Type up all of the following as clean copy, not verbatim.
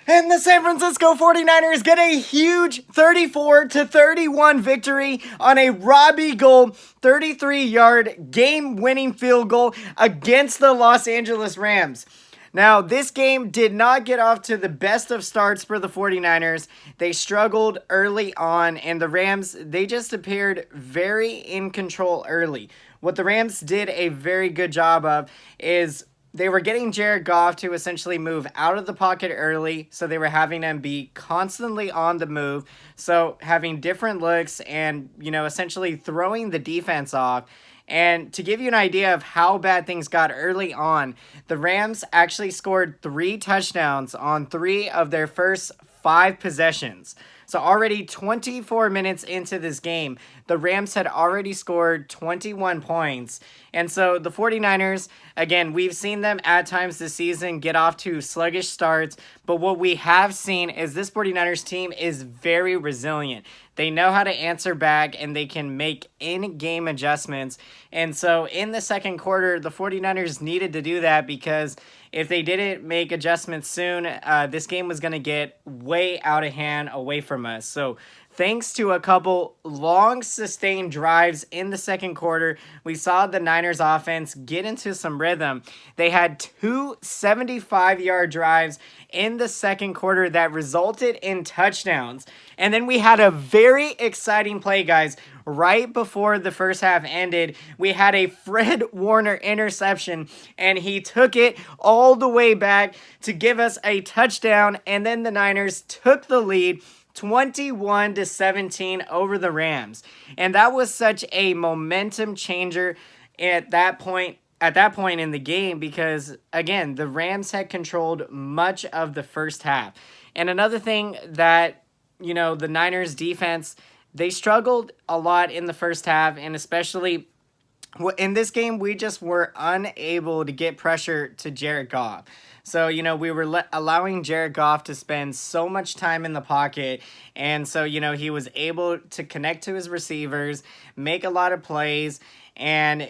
And the San Francisco 49ers get a huge 34-31 victory on a Robbie Gould 33-yard game-winning field goal against the Los Angeles Rams. Now, this game did not get off to the best of starts for the 49ers. They struggled early on, and the Rams, they just appeared very in control early. What the Rams did a very good job of is they were getting Jared Goff to essentially move out of the pocket early, so they were having him be constantly on the move, so having different looks and, essentially throwing the defense off. And to give you an idea of how bad things got early on, the Rams actually scored 3 touchdowns on 3 of their first 5 possessions. So already 24 minutes into this game, the Rams had already scored 21 points. And so the 49ers, again, we've seen them at times this season get off to sluggish starts, but what we have seen is this 49ers team is very resilient. They know how to answer back, and they can make in-game adjustments. And so in the second quarter, the 49ers needed to do that because if they didn't make adjustments soon, this game was going to get way out of hand away from us. So thanks to a couple long sustained drives in the second quarter, we saw the Niners offense get into some rhythm. They had 2 75-yard drives in the second quarter that resulted in touchdowns. And then we had a very exciting play, guys. Right before the first half ended, we had a Fred Warner interception, and he took it all the way back to give us a touchdown, and then the Niners took the lead 21-17 over the Rams. And that was such a momentum changer at that point in the game because, again, the Rams had controlled much of the first half. And another thing that, the Niners defense, they struggled a lot in the first half, and especially in this game, we just were unable to get pressure to Jared Goff. So, we were allowing Jared Goff to spend so much time in the pocket. And so, he was able to connect to his receivers, make a lot of plays. And,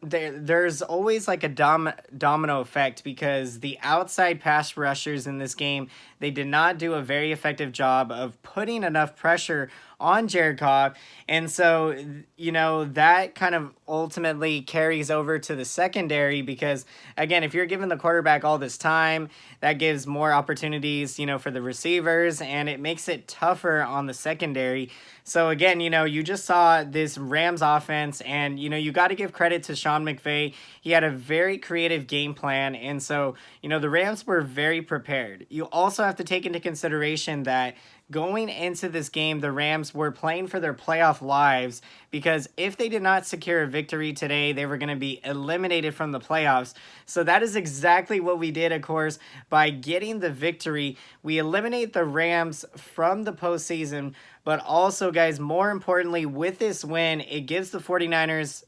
there's always like a domino effect because the outside pass rushers in this game, they did not do a very effective job of putting enough pressure on Jared Goff. And so, that kind of ultimately carries over to the secondary because, again, if you're giving the quarterback all this time, that gives more opportunities, for the receivers, and it makes it tougher on the secondary. So, again, you just saw this Rams offense, and, you got to give credit to Sean McVay. He had a very creative game plan, and so, the Rams were very prepared. You also have to take into consideration that going into this game, the Rams were playing for their playoff lives because if they did not secure a victory today, they were going to be eliminated from the playoffs. So that is exactly what we did, of course, by getting the victory. We eliminate the Rams from the postseason, but also, guys, more importantly, with this win, it gives the 49ers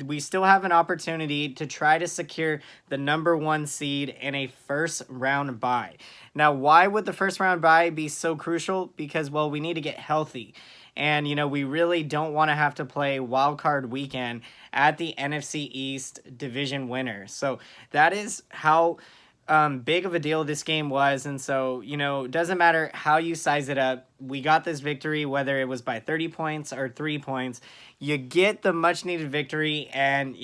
we still have an opportunity to try to secure the number 1 seed in a first round bye. Now, why would the first round bye be so crucial? Because, well, we need to get healthy. And, we really don't want to have to play wild card weekend at the NFC East division winner. So that is how big of a deal this game was. And so, it doesn't matter how you size it up. We got this victory, whether it was by 30 points or 3 points. You get the much needed victory, and,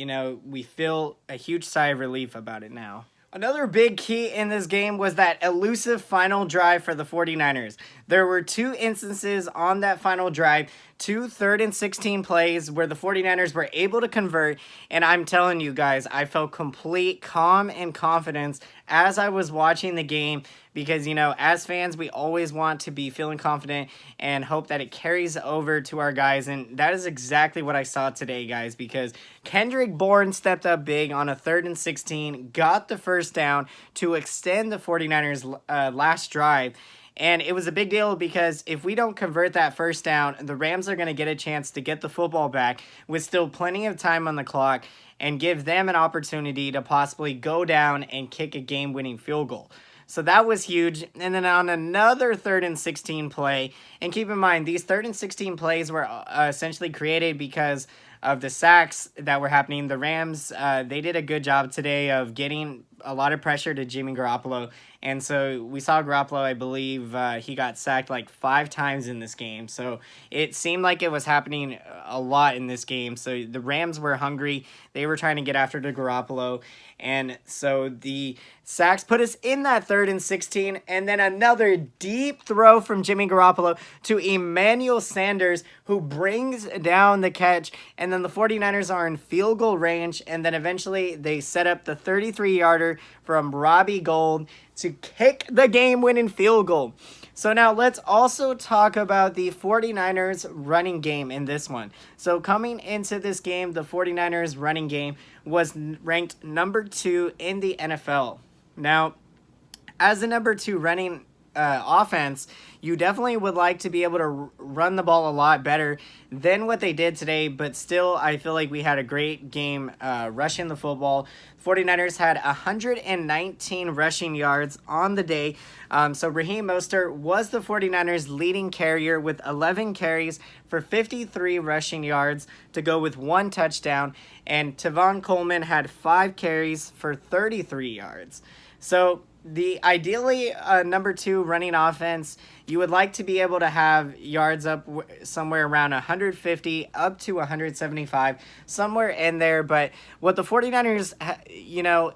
we feel a huge sigh of relief about it now. Another big key in this game was that elusive final drive for the 49ers. There were 2 instances on that final drive, 2 3rd and 16 plays where the 49ers were able to convert, and I'm telling you guys, I felt complete calm and confidence as I was watching the game because, as fans, we always want to be feeling confident and hope that it carries over to our guys, and that is exactly what I saw today, guys, because Kendrick Bourne stepped up big on a 3rd and 16, got the first down to extend the 49ers' last drive. And it was a big deal because if we don't convert that first down, the Rams are going to get a chance to get the football back with still plenty of time on the clock and give them an opportunity to possibly go down and kick a game-winning field goal. So that was huge. And then on another 3rd and 16 play, and keep in mind, these 3rd and 16 plays were essentially created because of the sacks that were happening. The Rams, they did a good job today of getting a lot of pressure to Jimmy Garoppolo. And so we saw Garoppolo, I believe he got sacked like 5 times in this game. So it seemed like it was happening a lot in this game. So the Rams were hungry. They were trying to get after the Garoppolo. And so the sacks put us in that 3rd and 16. And then another deep throw from Jimmy Garoppolo to Emmanuel Sanders, who brings down the catch. And then the 49ers are in field goal range. And then eventually they set up the 33-yarder from Robbie Gould to kick the game-winning field goal. So now let's also talk about the 49ers running game in this one. So coming into this game, the 49ers running game was ranked number 2 in the NFL. Now, as the number 2 running offense, you definitely would like to be able to run the ball a lot better than what they did today, but still I feel like we had a great game rushing the football. 49ers had 119 rushing yards on the day. So Raheem Mostert was the 49ers leading carrier with 11 carries for 53 rushing yards to go with 1 touchdown, and Tavon Coleman had 5 carries for 33 yards. So the ideally number 2 running offense, you would like to be able to have yards up somewhere around 150 up to 175, somewhere in there. But what the 49ers,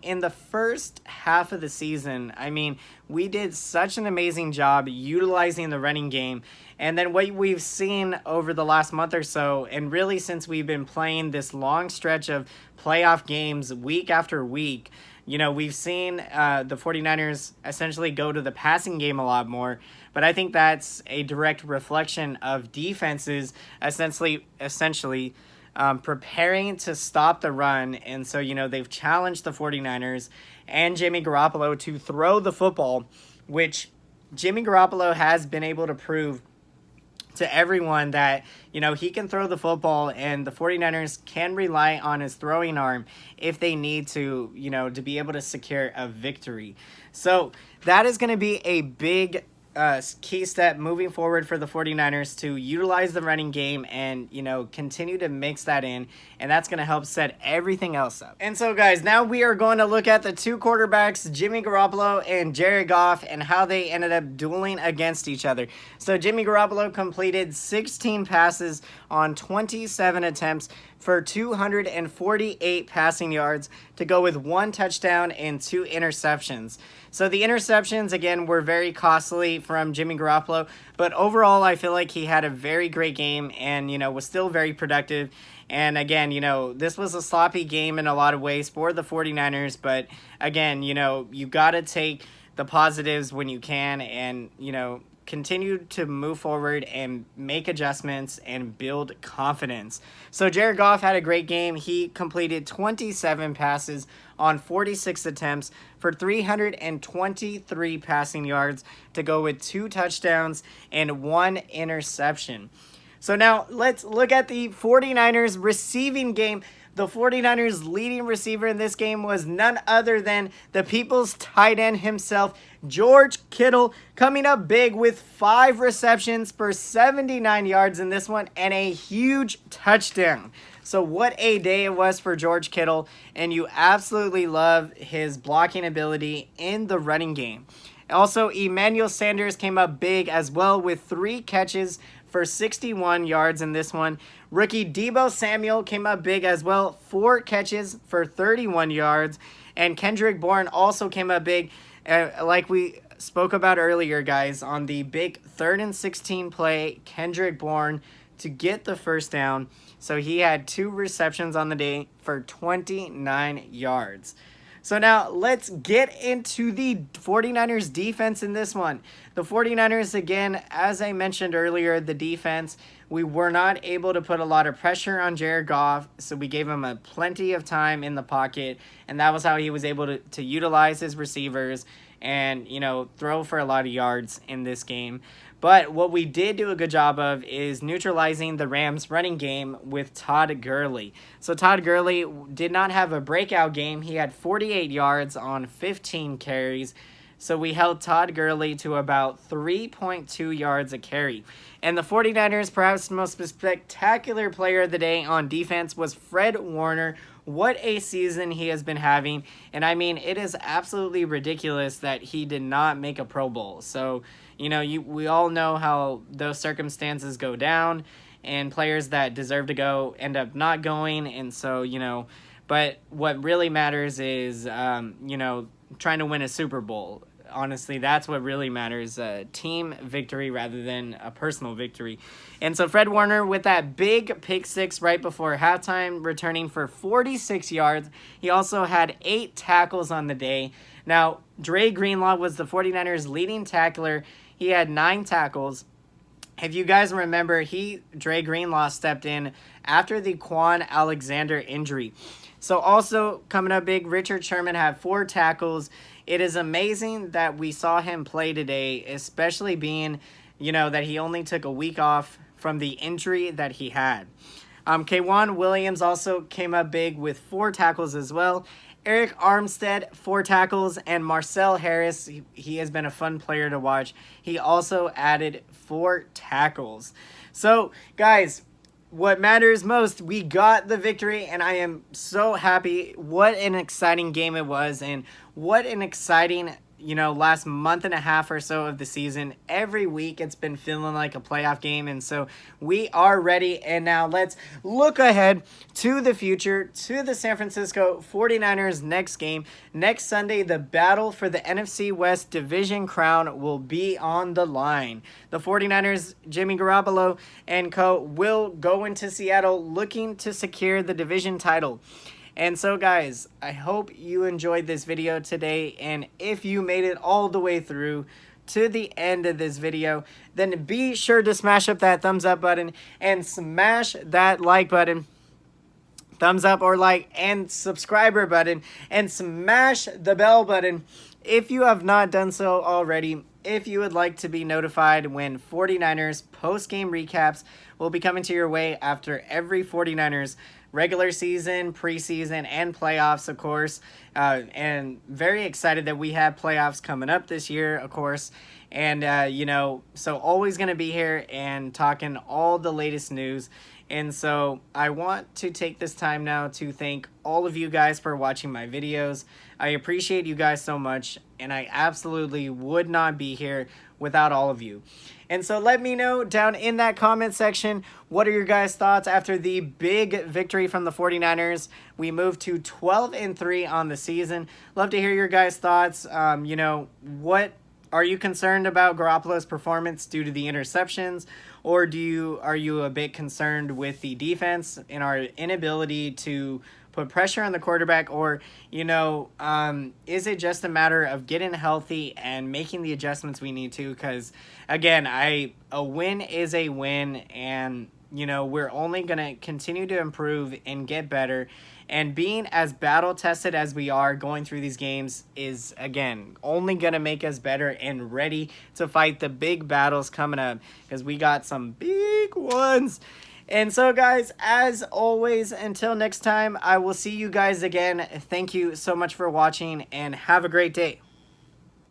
in the first half of the season, I mean, we did such an amazing job utilizing the running game. And then what we've seen over the last month or so, and really since we've been playing this long stretch of playoff games week after week, we've seen the 49ers essentially go to the passing game a lot more, but I think that's a direct reflection of defenses essentially preparing to stop the run. And so, they've challenged the 49ers and Jimmy Garoppolo to throw the football, which Jimmy Garoppolo has been able to prove to everyone that, he can throw the football, and the 49ers can rely on his throwing arm if they need to, to be able to secure a victory. So that is going to be a big key step moving forward for the 49ers to utilize the running game and, continue to mix that in. And that's going to help set everything else up. And so, guys, now we are going to look at the 2 quarterbacks, Jimmy Garoppolo and Jared Goff, and how they ended up dueling against each other. So Jimmy Garoppolo completed 16 passes on 27 attempts for 248 passing yards to go with 1 touchdown and 2 interceptions. So the interceptions, again, were very costly from Jimmy Garoppolo, but overall I feel like he had a very great game and, was still very productive. And again, this was a sloppy game in a lot of ways for the 49ers, but again, you got to take the positives when you can and, continue to move forward and make adjustments and build confidence. So Jared Goff had a great game. He completed 27 passes on 46 attempts for 323 passing yards to go with 2 touchdowns and 1 interception. So now let's look at the 49ers receiving game. The 49ers leading receiver in this game was none other than the people's tight end himself, George Kittle, coming up big with 5 receptions for 79 yards in this one and a huge touchdown. So what a day it was for George Kittle, and you absolutely love his blocking ability in the running game. Also, Emmanuel Sanders came up big as well with 3 catches for 61 yards in this one. Rookie Deebo Samuel came up big as well, 4 catches for 31 yards. And Kendrick Bourne also came up big, like we spoke about earlier, guys, on the big 3rd and 16 play, Kendrick Bourne to get the first down. So he had 2 receptions on the day for 29 yards. So now let's get into the 49ers defense in this one. The 49ers, again, as I mentioned earlier, the defense, we were not able to put a lot of pressure on Jared Goff, so we gave him plenty of time in the pocket, and that was how he was able to utilize his receivers and, throw for a lot of yards in this game. But what we did do a good job of is neutralizing the Rams' running game with Todd Gurley. So Todd Gurley did not have a breakout game. He had 48 yards on 15 carries So we held Todd Gurley to about 3.2 yards a carry. And the 49ers, perhaps the most spectacular player of the day on defense was Fred Warner. What a season he has been having. And I mean, it is absolutely ridiculous that he did not make a Pro Bowl. So, you know, we all know how those circumstances go down, and players that deserve to go end up not going. And so, you know, but what really matters is, you know, trying to win a Super Bowl. Honestly, that's what really matters, team victory rather than a personal victory. And so Fred Warner with that big pick six right before halftime, returning for 46 yards. He also had 8 tackles on the day. Now, Dre Greenlaw was the 49ers leading tackler. He had 9 tackles. If you guys remember, Dre Greenlaw stepped in after the Quan Alexander injury. So also coming up big, Richard Sherman had 4 tackles. It is amazing that we saw him play today, especially being, you know, that he only took a week off from the injury that he had. K'Wan Williams also came up big with 4 tackles as well. Eric Armstead, 4 tackles, and Marcel Harris, he has been a fun player to watch. He also added 4 tackles. So, guys, what matters most, we got the victory, and I am so happy. What an exciting game it was, and what an exciting, you know, last month and a half or so of the season. Every week it's been feeling like a playoff game, and so we are ready. And now let's look ahead to the future, to the San Francisco 49ers next game. Next Sunday, the battle for the NFC West Division crown will be on the line. The 49ers, Jimmy Garoppolo and co, will go into Seattle looking to secure the division title. And so, guys, I hope you enjoyed this video today, and if you made it all the way through to the end of this video, then be sure to smash up that thumbs up button and smash that like button, thumbs up or like, and subscriber button, and smash the bell button if you have not done so already. If you would like to be notified when 49ers post-game recaps will be coming to your way after every 49ers regular season, preseason, and playoffs, of course. And very excited that we have playoffs coming up this year, of course. And, you know, so always going to be here and talking all the latest news. And so I want to take this time now to thank all of you guys for watching my videos. I appreciate you guys so much, and I absolutely would not be here without all of you. And so let me know down in that comment section, what are your guys' thoughts after the big victory from the 49ers? We moved to 12-3 on the season. Love to hear your guys' thoughts. You know, what are you concerned about Garoppolo's performance due to the interceptions? Or are you a bit concerned with the defense and our inability to put pressure on the quarterback? Or, you know, is it just a matter of getting healthy and making the adjustments we need to? Because, again, a win is a win, and, you know, we're only going to continue to improve and get better. And being as battle-tested as we are going through these games is, again, only going to make us better and ready to fight the big battles coming up, because we got some big ones. And so, guys, as always, until next time, I will see you guys again. Thank you so much for watching, and have a great day.